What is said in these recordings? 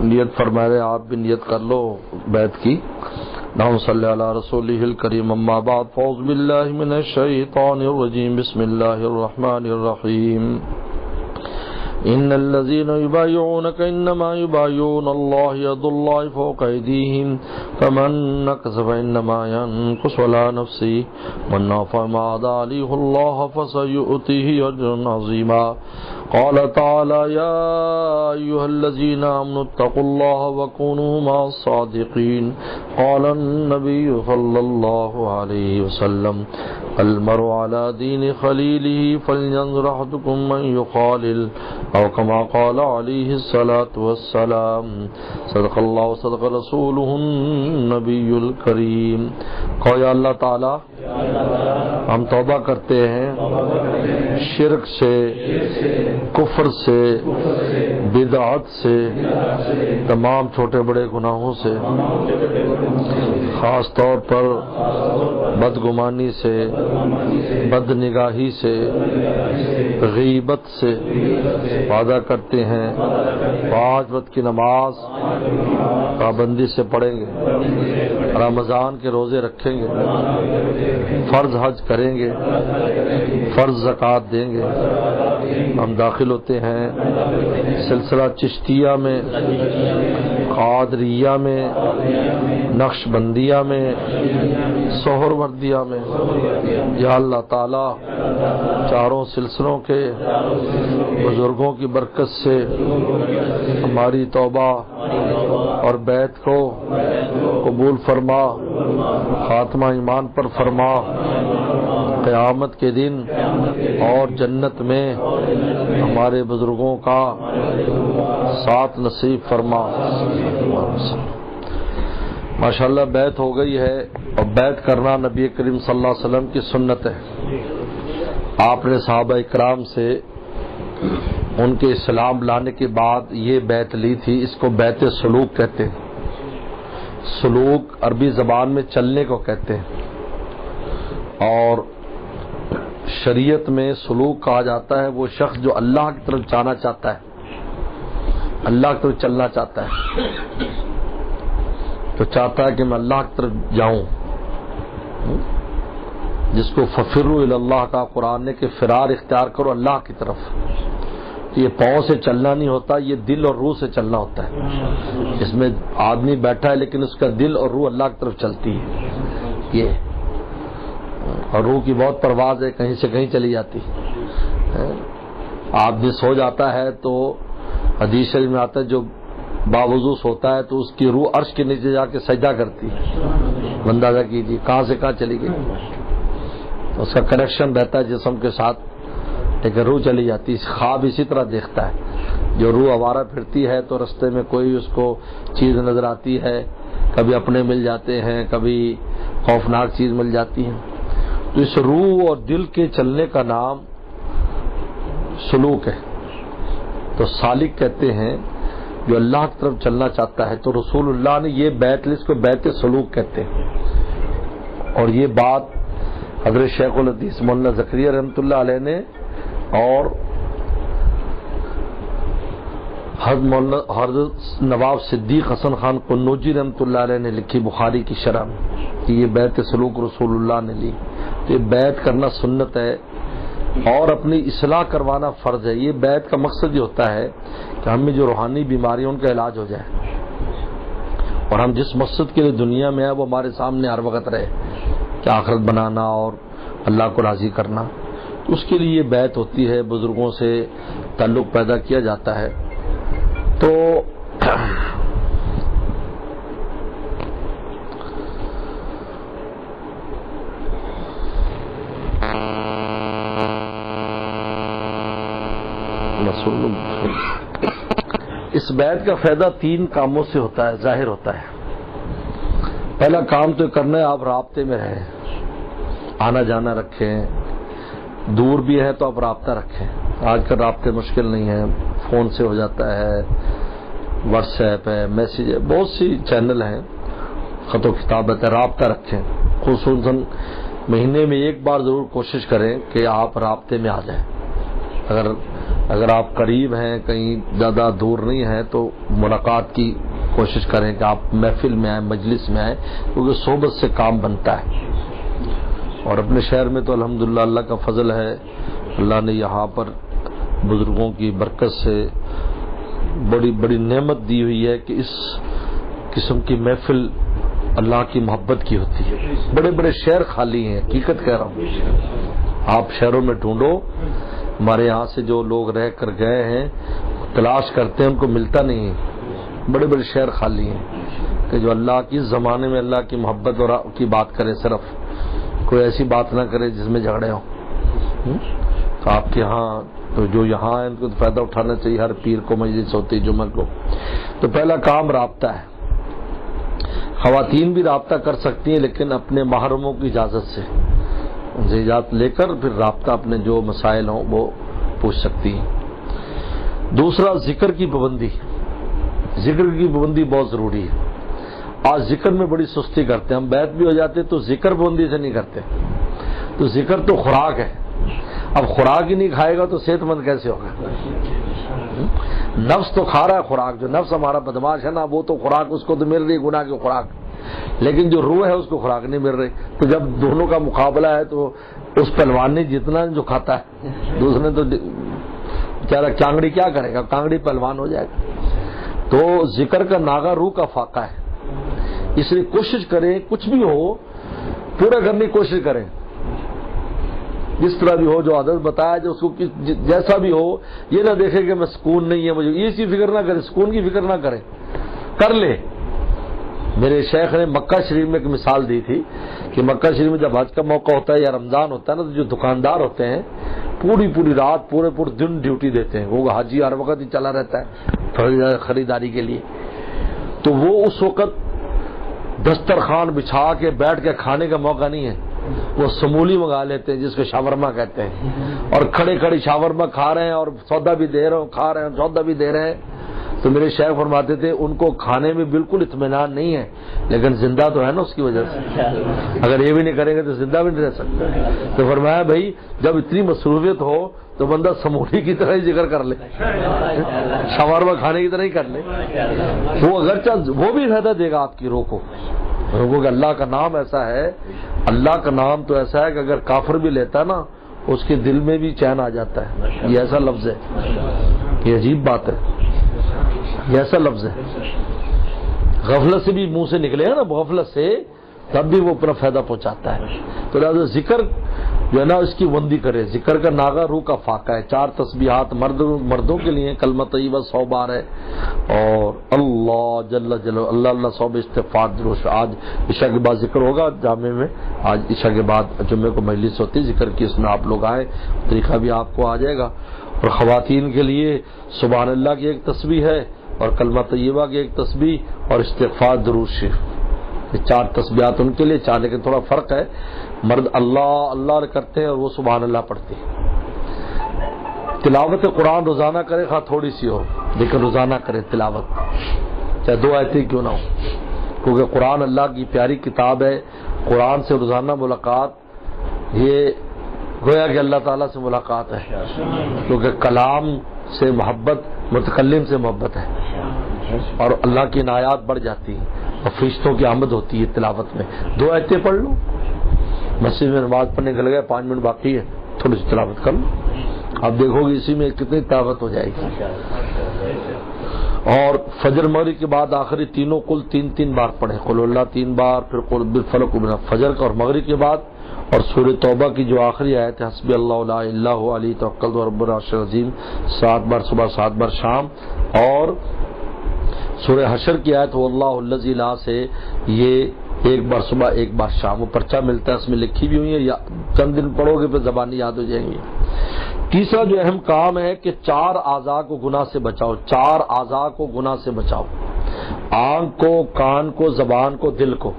نیت فرما رہے آپ بھی نیت کر لو بیعت کی. اللہم صلی علی رسولہ الکریم. اما بعد فاعوذ باللہ من الشیطان الرجیم. بسم اللہ الرحمن الرحیم. ان الذين يبايعونك انما يبايعون الله يد الله فوق ايديهم فمن نكث فانما ينكث على نفسه ومن عفا ما عليه الله فسيؤتيه اجرا عظيما. قال تعالى يا ايها الذين امنوا اتقوا الله وكونوا مع الصادقين. قال النبي صلى الله عليه وسلم المرء على دين خليله فلينظر احدكم من يخالل او كما قال عليه الصلاة والسلام. صدق اللہ و صدق رسولہ النبی الکریم. کہو یا اللہ تعالی ہم توبہ کرتے ہیں شرک سے، کفر سے، بدعت سے، تمام چھوٹے بڑے گناہوں سے، خاص طور پر بدگمانی سے، بد نگاہی سے، غیبت سے. وعدہ کرتے ہیں 5 وقت کی نماز پابندی سے پڑھیں گے، رمضان کے روزے رکھیں گے، فرض حج کریں گے، فرض زکوٰۃ دیں گے. ہم داخل ہوتے ہیں سلسلہ چشتیہ میں، قادریہ میں، نقش بندیہ میں، سہروردیہ میں. یا اللہ تعالی چاروں سلسلوں کے بزرگوں کی برکت سے ہماری توبہ اور بیعت کو قبول فرما، خاتمہ ایمان پر فرما. قیامت کے دن اور جنت میں ہمارے بزرگوں کا ساتھ نصیب فرما. ماشاءاللہ بیعت ہو گئی ہے، اور بیعت کرنا نبی کریم صلی اللہ علیہ وسلم کی سنت ہے. آپ نے صحابہ اکرام سے ان کے اسلام لانے کے بعد یہ بیعت لی تھی. اس کو بیعت سلوک کہتے ہیں. سلوک عربی زبان میں چلنے کو کہتے ہیں، اور شریعت میں سلوک کہا جاتا ہے وہ شخص جو اللہ کی طرف جانا چاہتا ہے، اللہ کی طرف چلنا چاہتا ہے، تو چاہتا ہے کہ میں اللہ کی طرف جاؤں. جس کو ففروا الی اللہ کا قرآن نے کہ فرار اختیار کرو اللہ کی طرف. یہ پاؤں سے چلنا نہیں ہوتا، یہ دل اور روح سے چلنا ہوتا ہے. اس میں آدمی بیٹھا ہے لیکن اس کا دل اور روح اللہ کی طرف چلتی ہے. یہ اور روح کی بہت پرواز ہے، کہیں سے کہیں چلی جاتی. آدمی سو جاتا ہے تو حدیث شریف میں آتا ہے جو باوضو سوتا ہے تو اس کی روح عرش کے نیچے جا کے سجدہ کرتی ہے. اندازہ کیجیے کہاں سے کہاں چلی گئی. اس کا کنیکشن رہتا ہے جسم کے ساتھ، لیکن روح چلی جاتی ہے. خواب اسی طرح دیکھتا ہے. جو روح آوارہ پھرتی ہے تو رستے میں کوئی اس کو چیز نظر آتی ہے، کبھی اپنے مل جاتے ہیں، کبھی خوفناک چیز مل جاتی ہے. تو اس روح اور دل کے چلنے کا نام سلوک ہے. تو سالک کہتے ہیں جو اللہ کی طرف چلنا چاہتا ہے. تو رسول اللہ نے یہ بیعت لی، اس کو بیعت سلوک کہتے ہیں. اور یہ بات حضرت شیخ الحدیث مولانا زکریا رحمۃ اللہ علیہ نے اور حضرت نواب صدیق حسن خان قنوجی رحمۃ اللہ علیہ نے لکھی بخاری کی شرح میں کہ یہ بیعت سلوک رسول اللہ نے لی. تو یہ بیعت کرنا سنت ہے اور اپنی اصلاح کروانا فرض ہے. یہ بیعت کا مقصد یہ ہوتا ہے کہ ہمیں جو روحانی بیماری ان کا علاج ہو جائے، اور ہم جس مقصد کے لیے دنیا میں ہیں وہ ہمارے سامنے ہر وقت رہے کہ آخرت بنانا اور اللہ کو راضی کرنا. تو اس کے لیے یہ بیعت ہوتی ہے، بزرگوں سے تعلق پیدا کیا جاتا ہے. تو اس بیعت کا فائدہ 3 کاموں سے ہوتا ہے، ظاہر ہوتا ہے. پہلا کام تو کرنا ہے آپ رابطے میں رہیں، آنا جانا رکھیں. دور بھی ہے تو آپ رابطہ رکھیں. آج کل رابطے مشکل نہیں ہیں، فون سے ہو جاتا ہے، واٹس ایپ ہے، میسیج ہے، بہت سی چینل ہیں، خط و کتابت ہے. رابطہ رکھیں. خصوصاً مہینے میں 1 بار ضرور کوشش کریں کہ آپ رابطے میں آ جائیں. اگر اگر آپ قریب ہیں، کہیں زیادہ دور نہیں ہیں، تو ملاقات کی کوشش کریں کہ آپ محفل میں آئیں، مجلس میں آئیں، کیونکہ صحبت سے کام بنتا ہے۔ اور اپنے شہر میں تو الحمدللہ اللہ کا فضل ہے، اللہ نے یہاں پر بزرگوں کی برکت سے بڑی بڑی نعمت دی ہوئی ہے کہ اس قسم کی محفل اللہ کی محبت کی ہوتی ہے۔ بڑے بڑے شہر خالی ہیں، حقیقت کہہ رہا ہوں، آپ شہروں میں ڈھونڈو، ہمارے یہاں سے جو لوگ رہ کر گئے ہیں تلاش کرتے ہیں، ان کو ملتا نہیں ہے۔ بڑے بڑے شہر خالی ہیں کہ جو اللہ کی اس زمانے میں اللہ کی محبت اور کی بات کرے، صرف کوئی ایسی بات نہ کرے جس میں جھگڑے ہوں۔ تو آپ کے ہاں تو جو یہاں ہیں ان کو فائدہ اٹھانا چاہیے، ہر پیر کو مجلس ہوتی جمعہ کو۔ تو پہلا کام رابطہ ہے، خواتین بھی رابطہ کر سکتی ہیں لیکن اپنے محرموں کی اجازت سے، ان سے اجازت لے کر پھر رابطہ اپنے جو مسائل ہوں وہ پوچھ سکتی ہیں۔ دوسرا ذکر کی پابندی، ذکر کی پابندی بہت ضروری ہے۔ آج ذکر میں بڑی سستی کرتے ہیں، ہم بیعت بھی ہو جاتے تو ذکر پابندی سے نہیں کرتے۔ تو ذکر تو خوراک ہے، اب خوراک ہی نہیں کھائے گا تو صحت مند کیسے ہوگا؟ نفس تو کھا رہا ہے خوراک، جو نفس ہمارا بدماش ہے نا، وہ تو خوراک اس کو تو مل رہی ہے گناہ کی خوراک، لیکن جو روح ہے اس کو خوراک نہیں مل رہی۔ تو جب دونوں کا مقابلہ ہے تو اس پہلوان نے جتنا جو کھاتا ہے، دوسرے تو بیچارہ کانگڑی کیا کرے گا، کانگڑی پہلوان ہو جائے گا۔ تو ذکر کا ناغہ روح کا فاقہ ہے، اس لیے کوشش کریں کچھ بھی ہو پورا کرنے کی کوشش کریں، جس طرح بھی ہو، جو عادت بتایا جو اس کو جیسا بھی ہو، یہ نہ دیکھے کہ میں سکون نہیں ہے مجھے، یہ سی فکر نہ کرے، سکون کی فکر نہ کرے، کر لے۔ میرے شیخ نے مکہ شریف میں ایک مثال دی تھی کہ مکہ شریف میں جب حج کا موقع ہوتا ہے یا رمضان ہوتا ہے نا، تو جو دکاندار ہوتے ہیں پوری رات پورے دن ڈیوٹی دیتے ہیں، وہ حاجی ہر وقت ہی چلا رہتا ہے خریداری کے لیے، تو وہ اس وقت دسترخوان بچھا کے بیٹھ کے کھانے کا موقع نہیں ہے، وہ سمولی منگا لیتے ہیں جس کو شاورما کہتے ہیں، اور کھڑے کھڑے شاورما کھا رہے ہیں اور سودا بھی دے رہے ہیں، کھا رہے ہیں سودا بھی دے رہے ہیں۔ تو میرے شیخ فرماتے تھے ان کو کھانے میں بالکل اطمینان نہیں ہے، لیکن زندہ تو ہے نا اس کی وجہ سے، اگر یہ بھی نہیں کریں گے تو زندہ بھی نہیں رہ سکتے۔ تو فرمایا بھائی جب اتنی مصروفیت ہو تو بندہ سمولی کی طرح ہی ذکر کر لے، شاورما کھانے کی طرح ہی کر لے، وہ اگرچہ وہ بھی فائدہ دے گا آپ کی روح کو، کہ اللہ کا نام ایسا ہے، اللہ کا نام تو ایسا ہے کہ اگر کافر بھی لیتا ہے نا اس کے دل میں بھی چین آ جاتا ہے۔ یہ ایسا لفظ ہے، یہ عجیب بات ہے، یہ ایسا لفظ ہے، غفلت سے بھی منہ سے نکلے گا نا، غفلت سے تب بھی وہ اپنا فائدہ پہنچاتا ہے۔ تو لہٰذا ذکر جو ہے نا اس کی بندی کرے، ذکر کا ناغہ روح کا فاقہ ہے۔ 4 تسبیحات مردوں کے لیے کلمہ طیبہ 100 بار ہے، اور اللہ جل جلالہ اللہ اللہ 100 استغفار درود۔ آج عشاء کے بعد ذکر ہوگا جامع میں، آج عشاء کے بعد جمعے کو مجلس ہوتی ہے ذکر کی، اس میں آپ لوگ آئیں، طریقہ بھی آپ کو آ جائے گا۔ اور خواتین کے لیے سبحان اللہ کی ایک تسبیح ہے، اور کلمہ طیبہ کی ایک تسبیح، اور استغفار درود شریف، یہ 4 تسبیحات ان کے لیے 4، لیکن تھوڑا فرق ہے، مرد اللہ اللہ کرتے ہیں اور وہ سبحان اللہ پڑھتے ہیں۔ تلاوت قرآن روزانہ کرے، خواہ تھوڑی سی ہو لیکن روزانہ کرے تلاوت، چاہے 2 آیتیں کیوں نہ ہو، کیونکہ قرآن اللہ کی پیاری کتاب ہے۔ قرآن سے روزانہ ملاقات یہ گویا کہ اللہ تعالیٰ سے ملاقات ہے، کیونکہ کلام سے محبت متکلم سے محبت ہے، اور اللہ کی عنایات بڑھ جاتی ہیں اور فرشتوں کی آمد ہوتی ہے تلاوت میں۔ 2 آیتیں پڑھ لو، مسجد میں نماز پڑھنے کے لگے 5 منٹ باقی ہے، تھوڑی سی تلاوت کر لو، آپ دیکھو گے اسی میں کتنی طاقت ہو جائے گی۔ اور فجر مغرب کے بعد آخری تینوں کل 3 بار پڑھیں، قل اللہ 3 بار، پھر قل بالفلق فجر کا اور مغرب کے بعد، اور سورہ توبہ کی جو آخری آیت ہے حسبی اللہ لا الہ الا هو علیہ توکلت رب العرش العظیم 7 بار صبح 7 بار شام، اور سورہ حشر کی آیت واللہ الذی لا سے یہ 1 بار صبح 1 بار شام، وہ پرچہ ملتا ہے، اس میں لکھی بھی ہوئی ہے، یا چند دن پڑھو گے پھر زبانی یاد ہو جائیں گے۔ تیسرا جو اہم کام ہے کہ 4 اعضاء کو گناہ سے بچاؤ، 4 اعضاء کو گناہ سے بچاؤ، آنکھ کو، کان کو، زبان کو، دل کو،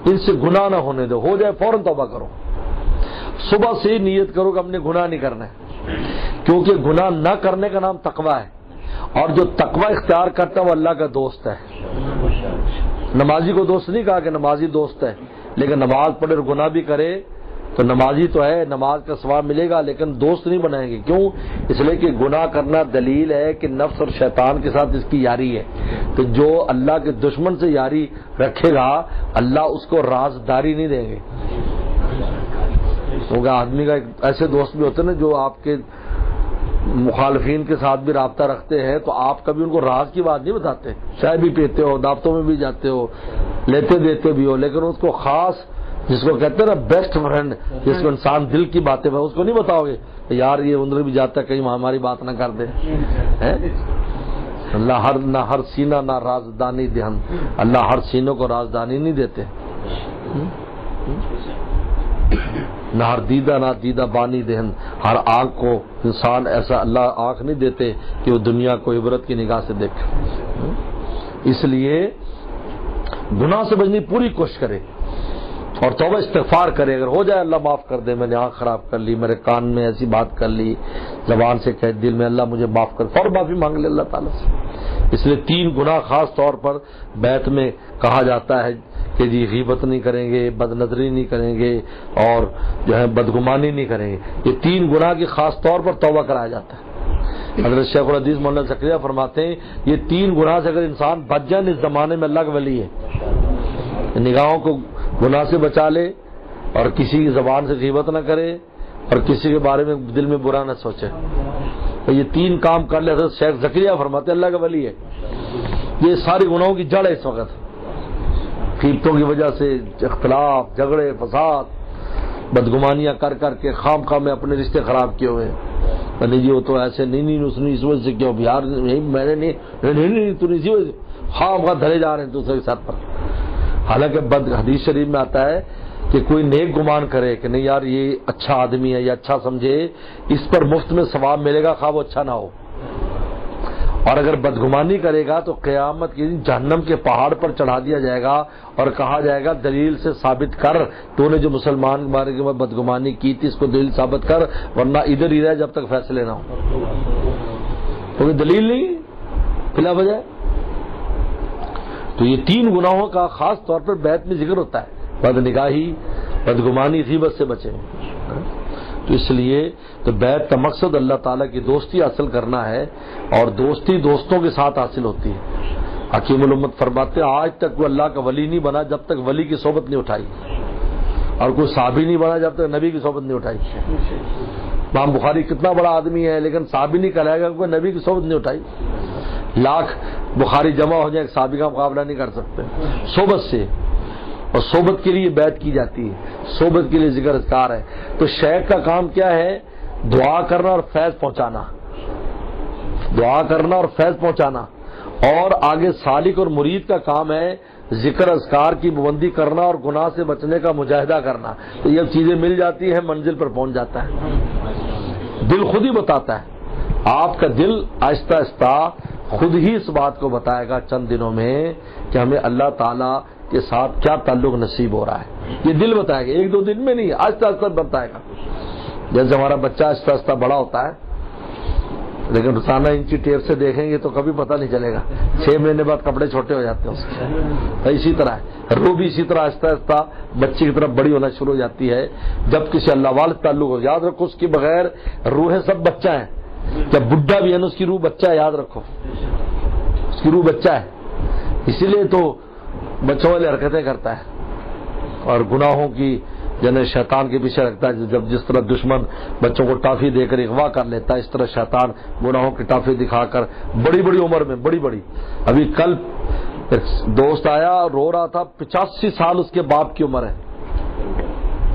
ان سے گناہ نہ ہونے دو، ہو جائے فوراً توبہ کرو، صبح سے ہی نیت کرو کہ ہم نے گناہ نہیں کرنا ہے، کیونکہ گناہ نہ کرنے کا نام تقوی ہے، اور جو تقوی اختیار کرتا ہے وہ اللہ کا دوست ہے۔ نمازی کو دوست نہیں کہا کہ نمازی دوست ہے، لیکن نماز پڑھے اور گناہ بھی کرے تو نمازی تو ہے، نماز کا ثواب ملے گا، لیکن دوست نہیں بنائیں گے. کیوں؟ اس لیے کہ گناہ کرنا دلیل ہے کہ نفس اور شیطان کے ساتھ اس کی یاری ہے. تو جو اللہ کے دشمن سے یاری رکھے گا اللہ اس کو رازداری نہیں دیں گے. کیونکہ آدمی کا ایسے دوست بھی ہوتے ہیں نا جو آپ کے مخالفین کے ساتھ بھی رابطہ رکھتے ہیں، تو آپ کبھی ان کو راز کی بات نہیں بتاتے. چائے بھی پیتے ہو، دعوتوں میں بھی جاتے ہو، لیتے دیتے بھی ہو، لیکن اس کو خاص جس کو کہتے ہیں نا بیسٹ فرینڈ، جس کو انسان دل کی باتیں اس کو نہیں بتاؤ گے یار یہ اندر بھی جاتا ہے کہیں ہماری بات نہ کر دے. اللہ نہ ہر سینہ نہ رازدانی دہن، اللہ ہر سینوں کو رازدانی نہیں دیتے. نہ ہر دیدہ نہ دیدہ بانی دہن، ہر آنکھ کو انسان ایسا اللہ آنکھ نہیں دیتے کہ وہ دنیا کو عبرت کی نگاہ سے دیکھے. اس لیے گناہ سے بچنے پوری کوشش کرے اور توبہ استغفار کرے. اگر ہو جائے اللہ معاف کر دے، میں نے آنکھ خراب کر لی، میرے کان میں ایسی بات کر لی، زبان سے کہہ دل میں اللہ مجھے معاف کر، فوراً معافی مانگ لے اللہ تعالیٰ سے. اس لیے 3 گناہ خاص طور پر بیت میں کہا جاتا ہے کہ جی غیبت نہیں کریں گے، بد نظری نہیں کریں گے، اور جو ہے بدگمانی نہیں کریں گے. یہ 3 گناہ کی خاص طور پر توبہ کرایا جاتا ہے. حضرت شیخ الحدیث مولانا زکریا فرماتے ہیں یہ 3 گناہ سے اگر انسان بچ جائے اس زمانے میں اللہ کا ولی ہے. نگاہوں کو گناہ سے بچا لے اور کسی کی زبان سے غیبت نہ کرے اور کسی کے بارے میں دل میں برا نہ سوچے. تو یہ 3 کام کر لے. حضرت شیخ زکریا فرماتے اللہ کا ولی ہے. یہ ساری گناہوں کی جڑ ہے اس وقت. قیمتوں کی وجہ سے اختلاف، جھگڑے، فساد، بدگمانیاں کر کر کے خام خواہ میں اپنے رشتے خراب کیے ہوئے. نہیں جی وہ تو ایسے نہیں اس نے اس وجہ سے کیا یار میں نے نہیں تو اسی وجہ سے خام خواہ دھرے جا رہے ہیں دوسرے کے ساتھ پر. حالانکہ حدیث شریف میں آتا ہے کہ کوئی نیک گمان کرے کہ نہیں یار یہ اچھا آدمی ہے یا اچھا سمجھے اس پر مفت میں ثواب ملے گا خواہ وہ اچھا نہ ہو. اور اگر بدگمانی کرے گا تو قیامت کے دن جہنم کے پہاڑ پر چڑھا دیا جائے گا اور کہا جائے گا دلیل سے ثابت کر تو نے جو مسلمان کے بارے میں بدگمانی کی تھی اس کو دلیل ثابت کر، ورنہ ادھر ہی رہے جب تک فیصلے نہ ہو. کیونکہ دلیل نہیں بلا وجہ. تو یہ 3 گناہوں کا خاص طور پر بیت میں ذکر ہوتا ہے. بد نگاہی، بدگمانی، غیبت سے بچیں. تو اس لیے تو بیت کا مقصد اللہ تعالیٰ کی دوستی حاصل کرنا ہے اور دوستی دوستوں کے ساتھ حاصل ہوتی ہے. حکیم الامت فرماتے ہیں آج تک وہ اللہ کا ولی نہیں بنا جب تک ولی کی صحبت نہیں اٹھائی، اور کوئی صحابی نہیں بنا جب تک نبی کی صحبت نہیں اٹھائی. امام بخاری کتنا بڑا آدمی ہے لیکن صحابی نہیں کہلائے گا کوئی نبی کی صحبت نہیں اٹھائی. لاکھ بخاری جمع ہو جائے صحابی کا مقابلہ نہیں کر سکتے صحبت سے. اور صحبت کے لیے بیعت کی جاتی ہے، صحبت کے لیے ذکر اذکار ہے. تو شیخ کا کام کیا ہے؟ دعا کرنا اور فیض پہنچانا، دعا کرنا اور فیض پہنچانا. اور آگے سالک اور مرید کا کام ہے ذکر اذکار کی پابندی کرنا اور گناہ سے بچنے کا مجاہدہ کرنا. تو یہ چیزیں مل جاتی ہیں منزل پر پہنچ جاتا ہے. دل خود ہی بتاتا ہے، آپ کا دل آہستہ آہستہ خود ہی اس بات کو بتائے گا چند دنوں میں کہ ہمیں اللہ تعالیٰ کے ساتھ کیا تعلق نصیب ہو رہا ہے. یہ دل بتائے گا، 1-2 دن میں نہیں، آہستہ آہستہ بتائے گا. جیسے ہمارا بچہ آہستہ آہستہ بڑا ہوتا ہے لیکن روزانہ انچی ٹیپ سے دیکھیں گے تو کبھی پتہ نہیں چلے گا. 6 مہینے بعد کپڑے چھوٹے ہو جاتے ہیں اس کے. اسی طرح ہے روح بھی اسی طرح آہستہ آہستہ بچے کی طرف بڑی ہونا شروع ہو جاتی ہے. جب کسی اللہ والے تعلق ہو، یاد رکھو اس کے بغیر روحیں سب بچہ ہیں. جب بڈھا بھی ہے نا اس کی روح بچہ ہے، یاد رکھو اس کی روح بچہ ہے. اسی لیے تو بچوں والی حرکتیں کرتا ہے اور گناہوں کی جنہیں شیطان کے پیچھے رکھتا ہے. جب جس طرح دشمن بچوں کو ٹافی دے کر اغوا کر لیتا ہے اس طرح شیطان گناہوں کی ٹافی دکھا کر بڑی بڑی عمر میں بڑی. ابھی کل ایک دوست آیا رو رہا تھا، 85 سال اس کے باپ کی عمر ہے،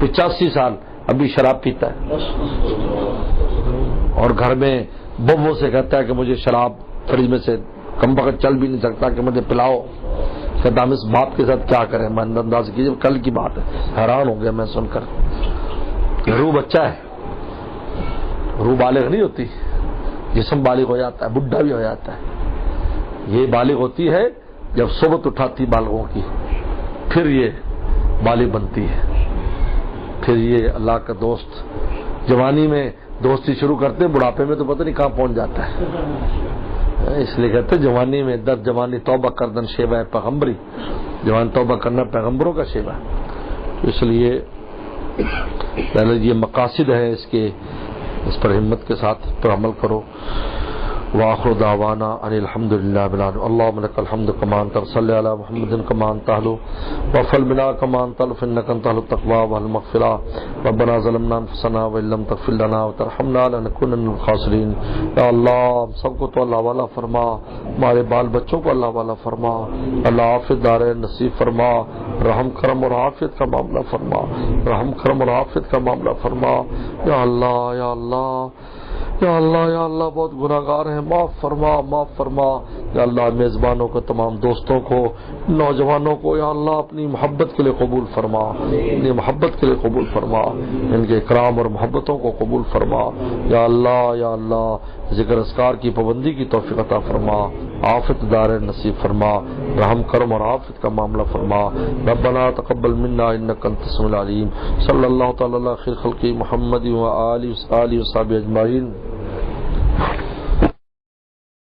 85 سال ابھی شراب پیتا ہے اور گھر میں ببو سے کہتا ہے کہ مجھے شراب فریج میں سے کم بخت چل بھی نہیں سکتا کہ مجھے پلاؤ. کہتا ہم اس باپ کے ساتھ کیا کریں؟ میں انداز کیجیے کل کی بات ہے. حیران ہو گیا میں سن کر. روح بچہ ہے، روح بالغ نہیں ہوتی. جسم بالغ ہو جاتا ہے، بڈھا بھی ہو جاتا ہے. یہ بالغ ہوتی ہے جب صحبت اٹھاتی بالغوں کی، پھر یہ بالغ بنتی ہے. پھر یہ اللہ کا دوست. جوانی میں دوستی شروع کرتے، بڑھاپے میں تو پتہ نہیں کہاں پہنچ جاتا ہے. اس لیے کہتے جوانی میں در جوانی توبہ کردن شیبہ پیغمبری. جوان توبہ کرنا پیغمبروں کا شیبہ ہے. اس لیے پہلے یہ مقاصد ہیں اس کے، اس پر ہمت کے ساتھ پر عمل کرو. وآخر دعوانا ان الحمد للہ رب العالمین. اللهم لك الحمد كما انت صلی علی محمد كما انت اهل وفل منا كما انت انك انت اهل التقوى والمغفرة. ربنا ظلمنا انفسنا وان لم تغفر لنا وترحمنا لنكونن من الخاسرین. یا اللہ ہم سب کو تو اللہ والا فرما، ہمارے بال بچوں کو اللہ والا فرما، اللہ عافیت دارین نصیب فرما، رحم کرم اور عافیت کا معاملہ فرما، رحم کرم اور عافیت کا معاملہ فرما. یا اللہ یا اللہ یا اللہ یا اللہ بہت گناہ گار ہیں، معاف فرما معاف فرما. یا اللہ میزبانوں کو، تمام دوستوں کو، نوجوانوں کو یا اللہ اپنی محبت کے لیے قبول فرما، اپنی محبت کے لیے قبول فرما، ان کے اکرام اور محبتوں کو قبول فرما. یا اللہ ذکر اذکار کی پابندی کی توفیق عطا فرما، عافیت دار نصیب فرما، رحم کرم اور عافیت کا معاملہ فرما. ربنا تقبل منا انک انت السمیع العلیم. صلی اللہ تعالی علی خیر خلق محمد و آلہ وصحبہ اجمعین.